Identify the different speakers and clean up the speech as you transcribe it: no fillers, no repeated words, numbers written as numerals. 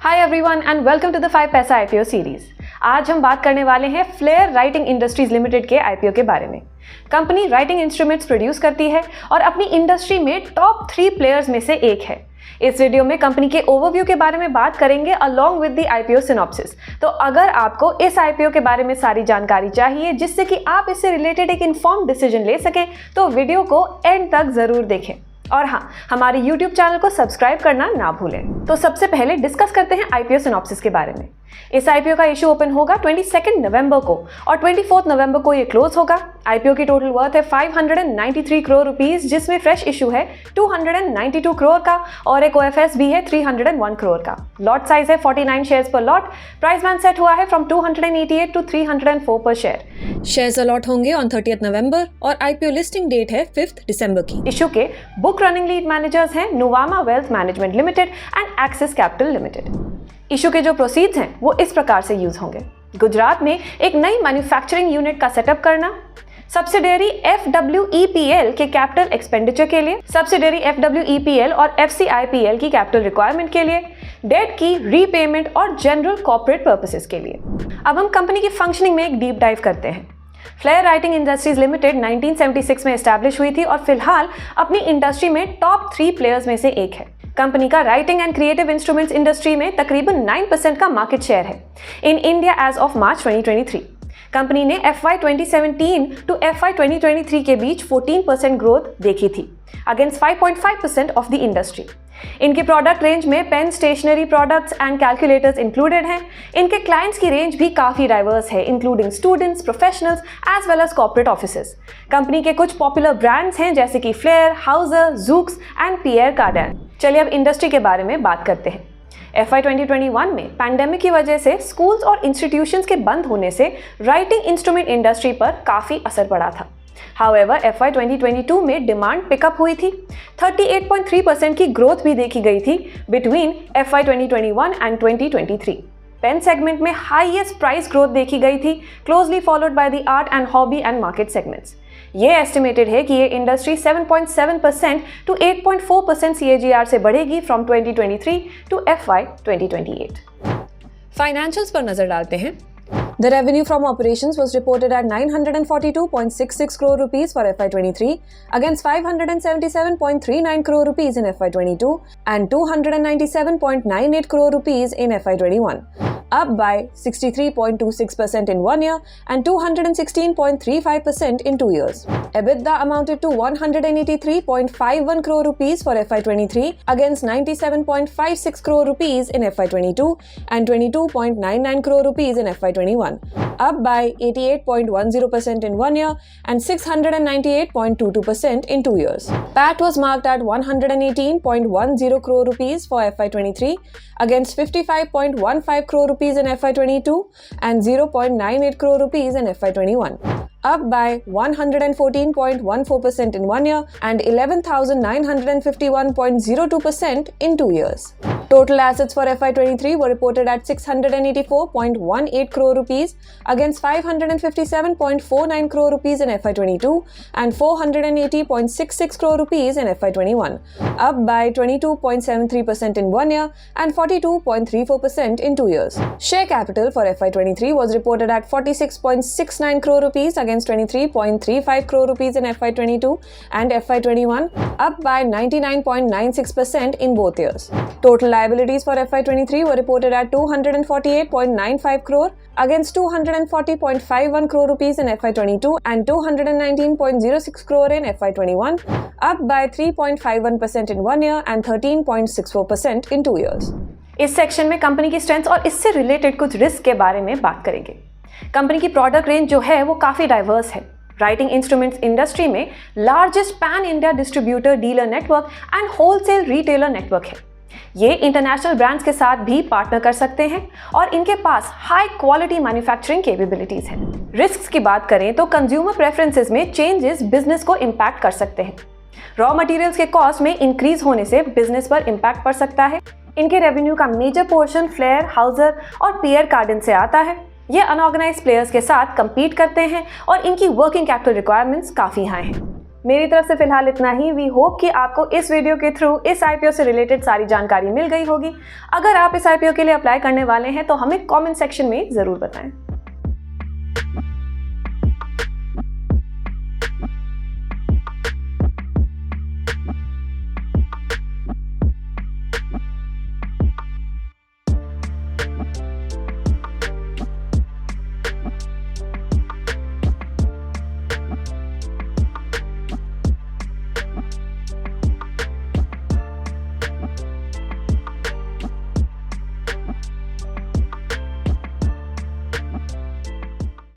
Speaker 1: Hi everyone and welcome to the 5 paisa IPO series. आज हम बात करने वाले हैं फ्लेयर राइटिंग इंडस्ट्रीज लिमिटेड के आईपीओ के बारे में। कंपनी राइटिंग इंस्ट्रूमेंट्स प्रोड्यूस करती है और अपनी इंडस्ट्री में टॉप 3 प्लेयर्स में से एक है। इस वीडियो में कंपनी के ओवरव्यू के बारे में बात करेंगे along with the IPO synopsis. तो अगर आपको इस आईपीओ के बारे में सारी जानकारी चाहिए जिससे कि आप इससे रिलेटेड एक इन्फॉर्म्ड डिसीजन ले सकें तो वीडियो को एंड तक जरूर देखें। और हाँ, हमारे YouTube चैनल को सब्सक्राइब करना ना भूलें। तो सबसे पहले डिस्कस करते हैं आईपीओ सिनॉप्सिस के बारे में। इस आईपीओ का इशू ओपन होगा 22 नवंबर को और 24 नवंबर को ये क्लोज होगा। आईपीओ की टोटल वर्थ है 593 करोड़ रुपीस, जिसमें फ्रेश इशू है 292 करोड़ का और एक ओएफएस भी है 301 करोड़ का। लॉट साइज है 49 शेयर्स पर लॉट। प्राइस बैंड सेट हुआ है फ्रॉम 288 टू 304 पर शेयर। शेयर्स अलॉट होंगे ऑन 30 नवंबर और आईपीओ लिस्टिंग डेट है 5 दिसंबर की। इशू के बुक रनिंग लीड मैनेजर्स हैं Nuvama wealth management limited and axis capital limited. Issue के जो प्रोसीड्स हैं वो इस प्रकार से यूज होंगे। गुजरात में एक नई मैन्युफैक्चरिंग यूनिट का सेटअप करना, सब्सिडियरी FWEPL के कैपिटल एक्सपेंडिचर के लिए, सब्सिडियरी FWEPL और FCIPL की कैपिटल रिक्वायरमेंट के लिए, डेट की रीपेमेंट और जनरल कॉर्पोरेट पर्पसेस के लिए। अब हम कंपनी की फंक्शनिंग में एक डीप डाइव करते हैं। फ्लेयर राइटिंग इंडस्ट्रीज लिमिटेड 1976 में एस्टैब्लिश हुई थी और फिलहाल अपनी इंडस्ट्री में टॉप 3 प्लेयर्स में से एक है। कंपनी का writing and creative instruments industry में तकरीबन 9% का मार्केट शेयर है in India as of March 2023। Company ने FY 2017 टू FY 2023 के बीच 14% ग्रोथ देखी थी अगेंस्ट 5.5% ऑफ द इंडस्ट्री। इनके प्रोडक्ट रेंज में pen, stationery products and calculators included हैं। इनके क्लाइंट्स की रेंज भी काफ़ी डाइवर्स है, including students, professionals as well as corporate offices. Company के कुछ पॉपुलर ब्रांड्स हैं जैसे कि फ्लेयर, हाउजर, जूक्स एंड पियर कार्डन। चलिए अब इंडस्ट्री के बारे में बात करते हैं। FY 2021 में पैंडेमिक की वजह से स्कूल्स और इंस्टीट्यूशंस के बंद होने से राइटिंग इंस्ट्रूमेंट इंडस्ट्री पर काफ़ी असर पड़ा था। However, FY 2022 में डिमांड पिकअप हुई थी। 38.3% की ग्रोथ भी देखी गई थी between FY 2021 and 2023। Pen segment में हाईएस्ट प्राइस ग्रोथ देखी गई थी, closely followed by the art and hobby and market segments. ये एस्टिमेटेड है कि ये इंडस्ट्री 7.7% टू 8.4% CAGR से बढ़ेगी फ्रॉम 2023 टू FY 2028। फाइनेंशियल्स पर नजर डालते हैं। The revenue from operations was reported at 942.66 crore rupees for FY 23 against 577.39 crore rupees in FY 22 and 297.98 crore rupees in FY 21, up by 63.26% in 1 year and 216.35% in 2 years. EBITDA amounted to 183.51 crore rupees for FY 23 against 97.56 crore rupees in FY 22 and 22.99 crore rupees in FY 21. Up by 88.10% in 1 year and 698.22% in 2 years. PAT was marked at 118.10 crore rupees for FY 23 against 55.15 crore rupees in FY 22 and 0.98 crore rupees in FY 21. Up by 114.14% in 1 year and 11,951.02% in 2 years. Total assets for FY 23 were reported at 684.18 crore rupees against 557.49 crore rupees in FY 22 and 480.66 crore rupees in FY 21, up by 22.73% in 1 year and 42.34% in 2 years. Share capital for FY 23 was reported at 46.69 crore rupees against 23.35 crore rupees in FY 22 and FY 21, up by 99.96% in both years. Total liabilities for FY 23 were reported at 248.95 crore against 240.51 crore rupees in FY 22 and 219.06 crore in FY 21, up by 3.51% in 1 year and 13.64% in 2 years. इस section में company की strengths और इससे related कुछ risk के बारे में बात करेंगे। कंपनी की प्रोडक्ट रेंज जो है वो काफ़ी डाइवर्स है। राइटिंग इंस्ट्रूमेंट्स इंडस्ट्री में largest pan India distributor, dealer network and wholesale retailer network है। ये इंटरनेशनल ब्रांड्स के साथ भी पार्टनर कर सकते हैं और इनके पास हाई क्वालिटी मैन्युफैक्चरिंग कैपेबिलिटीज हैं। रिस्क्स की बात करें तो कंज्यूमर प्रेफरेंसेस में चेंजेस बिजनेस को इम्पैक्ट कर सकते हैं। रॉ मटेरियल्स के कॉस्ट में इंक्रीज होने से बिजनेस पर इम्पैक्ट पड़ सकता है। इनके रेवेन्यू का मेजर पोर्शन फ्लेयर, हाउजर और पियर कार्डन से आता है। ये अनऑर्गेनाइज्ड प्लेयर्स के साथ compete करते हैं और इनकी वर्किंग कैपिटल रिक्वायरमेंट्स काफ़ी हाई हैं। मेरी तरफ से फिलहाल इतना ही। वी होप कि आपको इस वीडियो के थ्रू इस IPO से रिलेटेड सारी जानकारी मिल गई होगी। अगर आप इस IPO के लिए अप्लाई करने वाले हैं तो हमें कमेंट सेक्शन में ज़रूर बताएं।